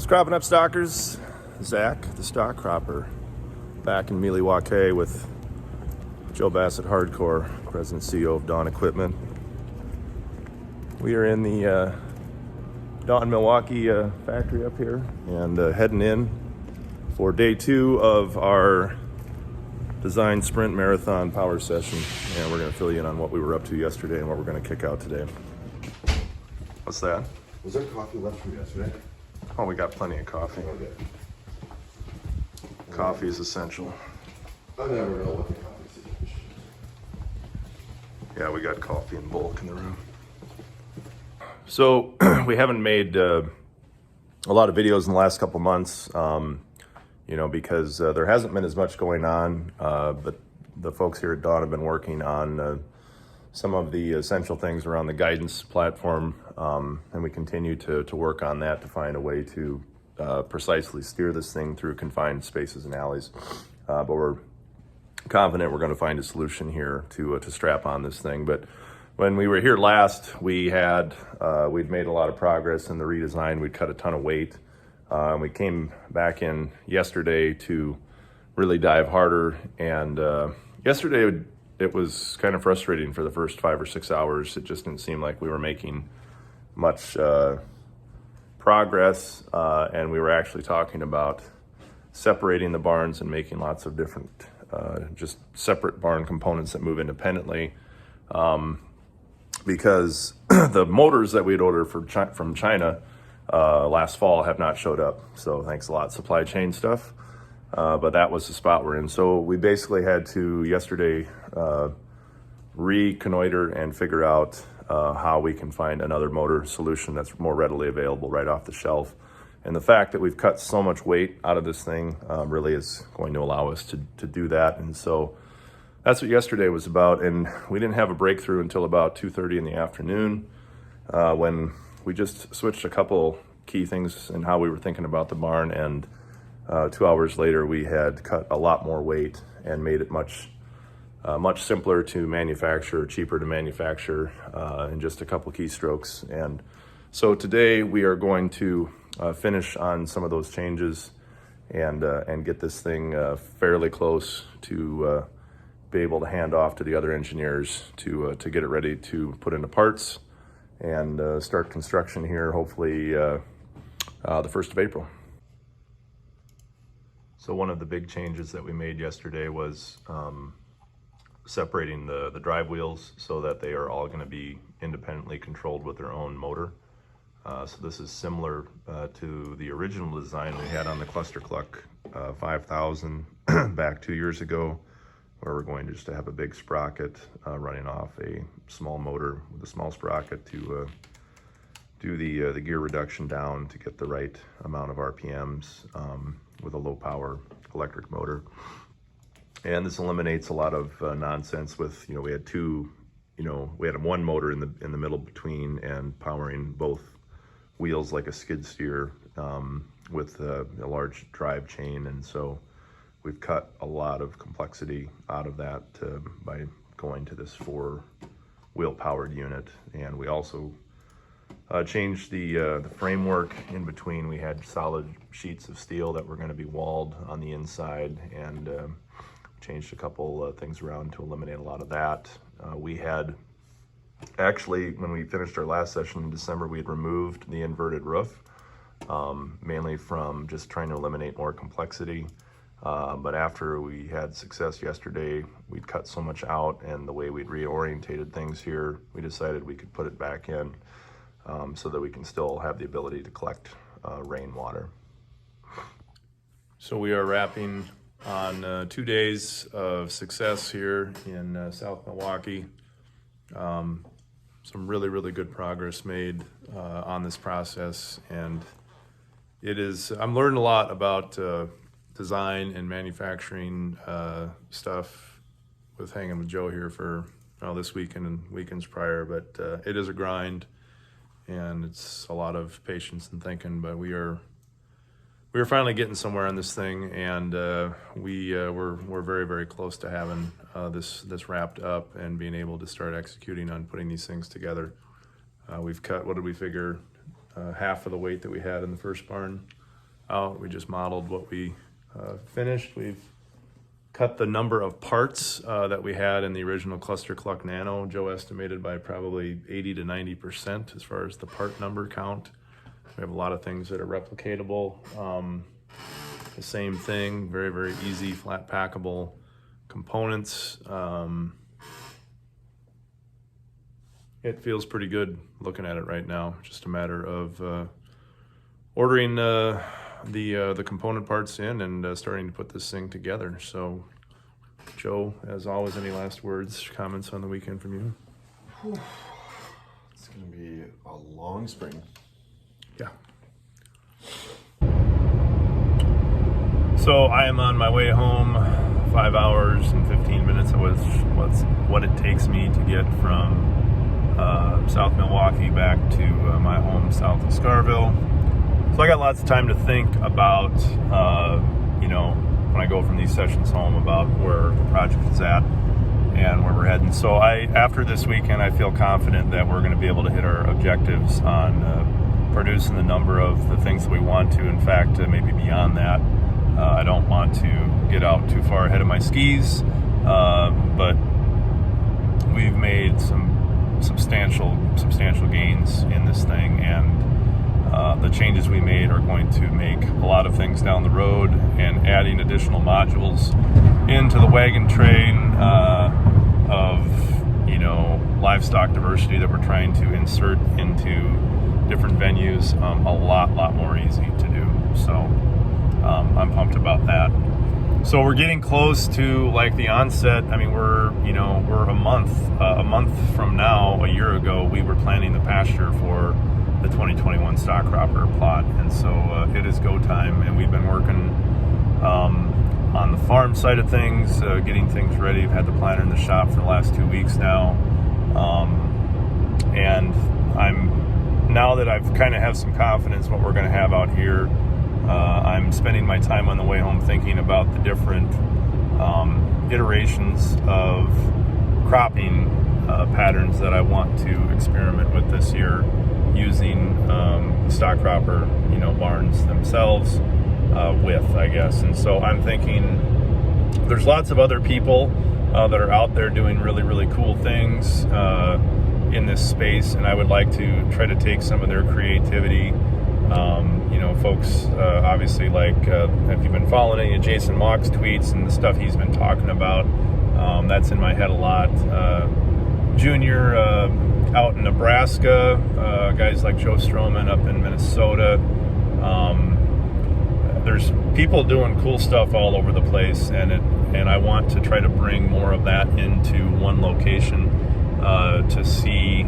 Cropping up stockers, Zach the stock cropper, back in Milwaukee with Joe Bassett Hardcore, President CEO of Dawn Equipment. We are in the Dawn Milwaukee factory up here and heading in for day 2 of our design sprint marathon power session, and we're going to fill you in on what we were up to yesterday and what we're going to kick out today. What's that? Was there coffee left from yesterday? Oh, we got plenty of coffee. Okay. Coffee is essential. I never know what the coffee situation is. Yeah, we got coffee in bulk in the room. So we haven't made a lot of videos in the last couple months, because there hasn't been as much going on, but the folks here at Dawn have been working on some of the essential things around the guidance platform, and we continue to work on that to find a way to precisely steer this thing through confined spaces and alleys. But we're confident we're going to find a solution here to strap on this thing. But when we were here last, we'd made a lot of progress in the redesign. We'd cut a ton of weight. We came back in yesterday to really dive harder. And yesterday it was kind of frustrating for the first 5 or 6 hours. It just didn't seem like we were making much progress. And we were actually talking about separating the barns and making lots of different, just separate barn components that move independently. Because the motors that we'd ordered from China last fall have not showed up. So thanks a lot, supply chain stuff. But that was the spot we're in. So we basically had to yesterday reconnoiter and figure out how we can find another motor solution that's more readily available right off the shelf. And the fact that we've cut so much weight out of this thing really is going to allow us to do that. And so that's what yesterday was about. And we didn't have a breakthrough until about 2:30 in the afternoon when we just switched a couple key things in how we were thinking about the barn. And 2 hours later, we had cut a lot more weight and made it much simpler to manufacture, cheaper to manufacture in just a couple keystrokes. And so today we are going to finish on some of those changes and get this thing fairly close to be able to hand off to the other engineers to get it ready to put into parts and start construction here, hopefully the 1st of April. So one of the big changes that we made yesterday was separating the drive wheels so that they are all going to be independently controlled with their own motor. So this is similar to the original design we had on the ClusterCluck 5000 back 2 years ago, where we're going to just have a big sprocket running off a small motor with a small sprocket to do the gear reduction down to get the right amount of RPMs with a low power electric motor. And this eliminates a lot of nonsense with, we had one motor in the middle between and powering both wheels like a skid steer with a large drive chain. And so we've cut a lot of complexity out of that by going to this 4-wheel powered unit. And we also changed the framework in between. We had solid sheets of steel that were going to be walled on the inside, and changed a couple things around to eliminate a lot of that. We had actually, when we finished our last session in December, we had removed the inverted roof, mainly from just trying to eliminate more complexity. But after we had success yesterday, we'd cut so much out, and the way we'd reorientated things here, we decided we could put it back in so that we can still have the ability to collect rainwater. So we are wrapping on 2 days of success here in South Milwaukee. Some really, really good progress made on this process, and I'm learning a lot about design and manufacturing stuff with hanging with Joe here for this weekend and weekends prior, but it is a grind and it's a lot of patience and thinking, but we're finally getting somewhere on this thing, and we're very, very close to having this wrapped up and being able to start executing on putting these things together. We've cut, what did we figure, half of the weight that we had in the first barn out. We just modeled what we finished. We've cut the number of parts that we had in the original ClusterCluck Nano. Joe estimated by probably 80 to 90% as far as the part number count. We have a lot of things that are replicatable. The same thing, very, very easy, flat packable components. It feels pretty good looking at it right now. Just a matter of ordering the component parts in and starting to put this thing together. So, Joe, as always, any last words, comments on the weekend from you? It's going to be a long spring. Yeah. So I am on my way home. 5 hours and 15 minutes was what it takes me to get from South Milwaukee back to my home south of Scarville. So I got lots of time to think about, when I go from these sessions home, about where the project is at and where we're heading. So after this weekend, I feel confident that we're going to be able to hit our objectives on producing the number of the things that we want to. In fact, maybe beyond that. I don't want to get out too far ahead of my skis, but we've made some substantial gains in this thing, and the changes we made are going to make a lot of things down the road, and adding additional modules into the wagon train of livestock diversity that we're trying to insert into different venues a lot more easy to do. So I'm pumped about that. So we're getting close to like the onset. I mean, we're a month from now, a year ago, we were planning the pasture for the 2021 stock cropper plot, and so it is go time. And we've been working on the farm side of things, getting things ready. We've had the planter in the shop for the last 2 weeks now, and now that I've kind of have some confidence what we're going to have out here. I'm spending my time on the way home thinking about the different iterations of cropping patterns that I want to experiment with this year, using stock cropper, barns themselves I guess. And so I'm thinking there's lots of other people that are out there doing really, really cool things in this space, and I would like to try to take some of their creativity. Folks, obviously, like if you've been following any of Jason Mock's tweets and the stuff he's been talking about, that's in my head a lot. Junior out in Nebraska, guys like Joe Stroman up in Minnesota. There's people doing cool stuff all over the place, and I want to try to bring more of that into one location to see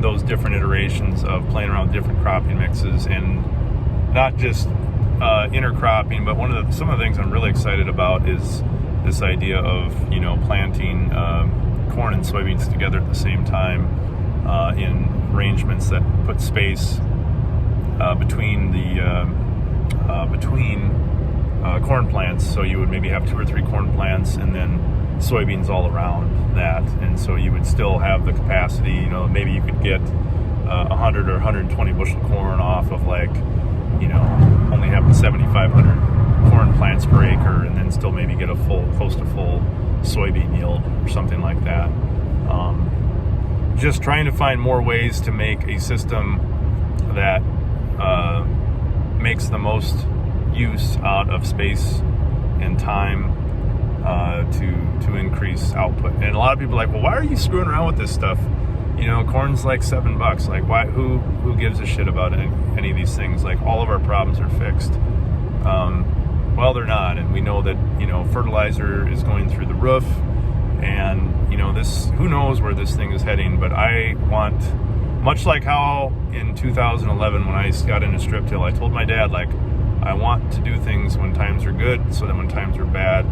those different iterations of playing around with different cropping mixes, and not just intercropping, but some of the things I'm really excited about is this idea of planting corn and soybeans together at the same time in arrangements that put space between corn plants. So you would maybe have 2 or 3 corn plants and then soybeans all around that, and so you would still have the capacity. Maybe you could get 100 or 120 bushel corn off of only having 7,500 corn plants per acre, and then still maybe get close to full soybean yield or something like that. Just trying to find more ways to make a system that makes the most use out of space and time to increase output. And a lot of people are like, well, why are you screwing around with this stuff? Corn's like $7. Like, why? Who gives a shit about any of these things? Like, all of our problems are fixed. Well, they're not, and we know that fertilizer is going through the roof, and who knows where this thing is heading. But I want, much like how in 2011 when I got into strip till, I told my dad, like, I want to do things when times are good, so that when times are bad,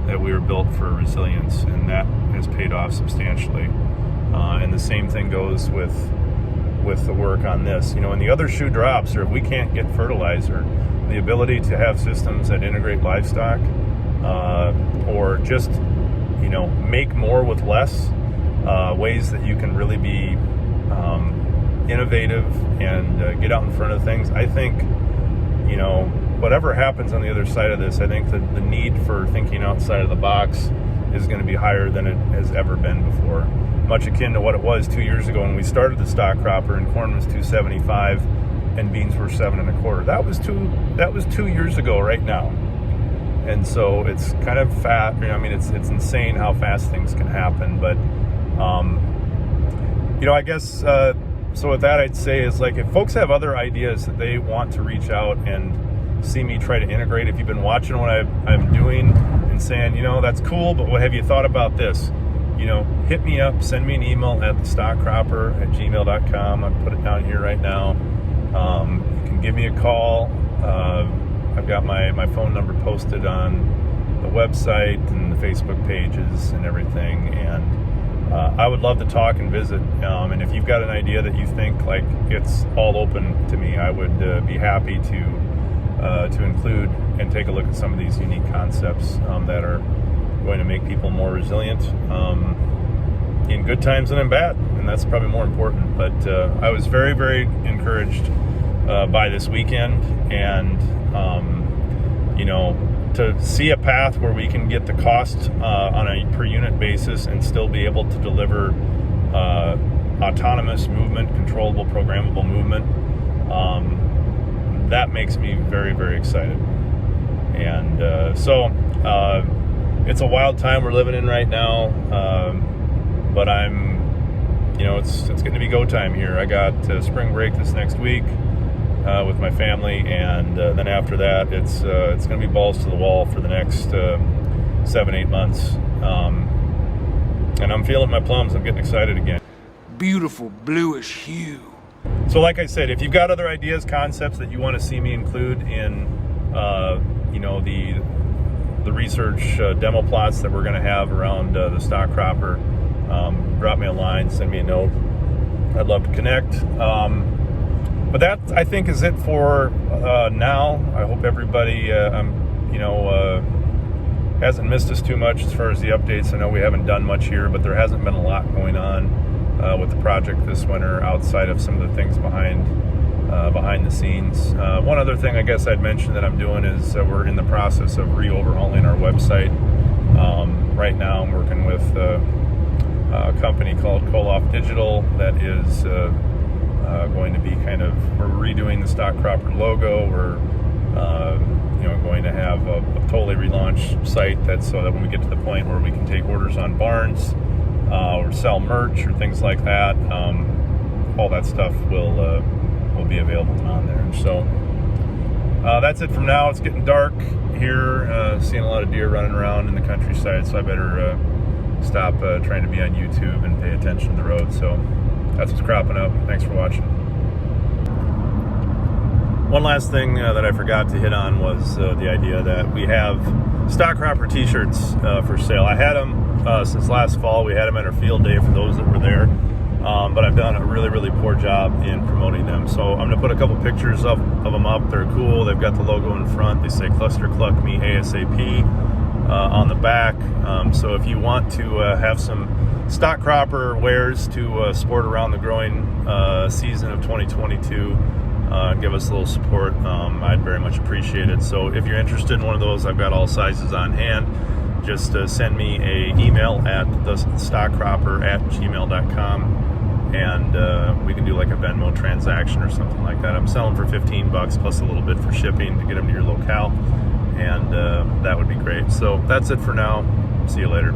that we were built for resilience, and that has paid off substantially. And the same thing goes with the work on this. When the other shoe drops, or if we can't get fertilizer, the ability to have systems that integrate livestock, or just make more with less, ways that you can really be innovative and get out in front of things. I think whatever happens on the other side of this, I think that the need for thinking outside of the box is going to be higher than it has ever been before. Much akin to what it was 2 years ago when we started the stock cropper and corn was $2.75 and beans were $7.25. That was 2 years ago right now. And so it's kind of fast. I mean, it's insane how fast things can happen. But I guess so. With that, I'd say is like if folks have other ideas that they want to reach out and see me try to integrate. If you've been watching what I'm doing and saying, that's cool, but what have you thought about this? Hit me up, send me an email at thestockcropper@gmail.com. I'll put it down here right now. You can give me a call. I've got my phone number posted on the website and the Facebook pages and everything. And I would love to talk and visit. And if you've got an idea that you think like it's all open to me, I would be happy to include and take a look at some of these unique concepts that are going to make people more resilient in good times and in bad, and that's probably more important. But I was very, very encouraged by this weekend, and to see a path where we can get the cost on a per unit basis and still be able to deliver autonomous movement, controllable, programmable movement. That makes me very, very excited. And so it's a wild time we're living in right now, but I'm, it's going to be go time here. I got spring break this next week with my family, and then after that, it's going to be balls to the wall for the next 7-8 months. And I'm feeling my plums. I'm getting excited again. Beautiful bluish hue. So like I said, if you've got other ideas, concepts that you want to see me include in, the research demo plots that we're going to have around the stock cropper, drop me a line, send me a note. I'd love to connect. But that, I think, is it for now. I hope everybody, hasn't missed us too much as far as the updates. I know we haven't done much here, but there hasn't been a lot going on with the project this winter outside of some of the things behind the scenes. One other thing I guess I'd mention that I'm doing is we're in the process of re-overhauling our website. Right now I'm working with a company called Koloff Digital that is going to be we're redoing the stock cropper logo. We're going to have a totally relaunched site that's so that when we get to the point where we can take orders on barns or sell merch or things like that, all that stuff will be available on there. So that's it from now. It's getting dark here, seeing a lot of deer running around in the countryside, so I better stop trying to be on YouTube and pay attention to the road. So that's what's cropping up. Thanks for watching. One last thing that I forgot to hit on was the idea that we have stock cropper t-shirts for sale. I had them since last fall. We had them at our field day for those that were there, but I've done a really, really poor job in promoting them. So I'm going to put a couple pictures of them up. They're cool. They've got the logo in front. They say ClusterCluck Me ASAP on the back. So if you want to have some stock cropper wares to sport around the growing season of 2022, give us a little support. I'd very much appreciate it. So if you're interested in one of those, I've got all sizes on hand. Just send me an email at thestockcropper@gmail.com, and we can do like a Venmo transaction or something like that. I'm selling for $15 plus a little bit for shipping to get them to your locale, and that would be great. So that's it for now. See you later.